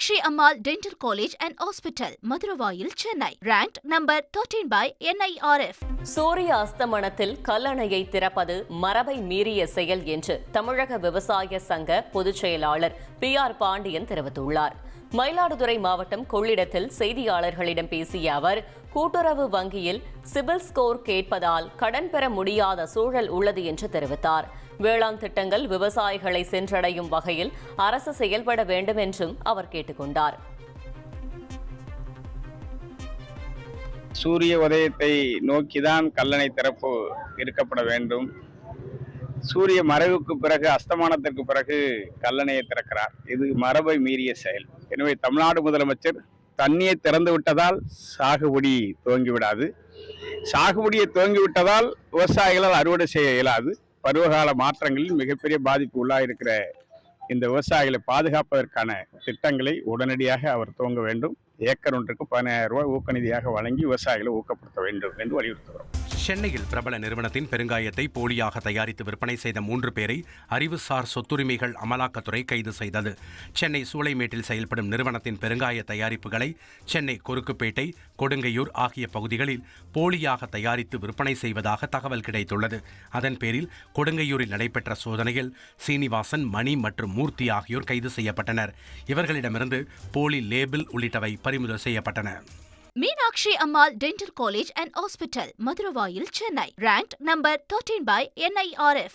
Meenakshi Ammal Dental College and Hospital, Maduravayil, Chennai. Ranked number 13 by NIRF. சூரிய அஸ்தமனத்தில் கல்லணையை திறப்பது மரபை மீறிய செயல் என்று தமிழக விவசாய சங்க பொதுச் செயலாளர் PR பாண்டியன் தெரிவித்துள்ளார். மயிலாடுதுறை மாவட்டம் கொள்ளிடத்தில் செய்தியாளர்களிடம் பேசிய அவர், கூட்டுறவு வங்கியில் சிபில் ஸ்கோர் கேட்பதால் கடன் பெற முடியாத சூழல் உள்ளது என்று தெரிவித்தார். வேளாண் திட்டங்கள் விவசாயிகளை சென்றடையும் வகையில் அரசு செயல்பட வேண்டும் என்றும் அவர் கேட்டுக்கொண்டார். சூரிய உதயத்தை நோக்கிதான் கல்லணை திறப்பு இருக்கப்பட வேண்டும். சூரிய மறைவுக்கு பிறகு, அஸ்தமானத்திற்கு பிறகு கல்லணையை திறக்கிறார். இது மரபை மீறிய செயல். எனவே தமிழ்நாடு முதலமைச்சர் தண்ணியை திறந்து விட்டதால் சாகுபடி துவங்கிவிடாது, சாகுபடியை துவங்கிவிட்டதால் விவசாயிகளால் அறுவடை செய்ய இயலாது. பருவகால மாற்றங்களில் மிகப்பெரிய பாதிப்பு உள்ளாயிருக்கிற இந்த விவசாயிகளை பாதுகாப்பதற்கான திட்டங்களை உடனடியாக அவர் துவங்க வேண்டும். ஏக்கர் ஒன்றுக்கு 10,000 ரூபாய் ஊக்கநிதியாக வழங்கி விவசாயிகளை ஊக்கப்படுத்த வேண்டும் என்று வலியுறுத்துகிறோம். சென்னையில் பிரபல நிறுவனத்தின் பெருங்காயத்தை போலியாக தயாரித்து விற்பனை செய்த 3 பேரை அறிவுசார் சொத்துரிமைகள் அமலாக்கத்துறை கைது செய்தது. சென்னை சூளைமேட்டில் செயல்படும் நிறுவனத்தின் பெருங்காய தயாரிப்புகளை சென்னை கொருக்குப்பேட்டை, கொடுங்கையூர் ஆகிய பகுதிகளில் போலியாக தயாரித்து விற்பனை செய்வதாக தகவல் கிடைத்துள்ளது. அதன் பேரில் கொடுங்கையூரில் நடைபெற்ற சோதனையில் சீனிவாசன், மணி மற்றும் மூர்த்தி ஆகியோர் கைது செய்யப்பட்டனர். இவர்களிடமிருந்து போலி லேபிள் உள்ளிட்டவை பறிமுதல் செய்யப்பட்டன. Meenakshi Ammal Dental College and Hospital, Maduravayil, Chennai. Ranked number 13 by NIRF.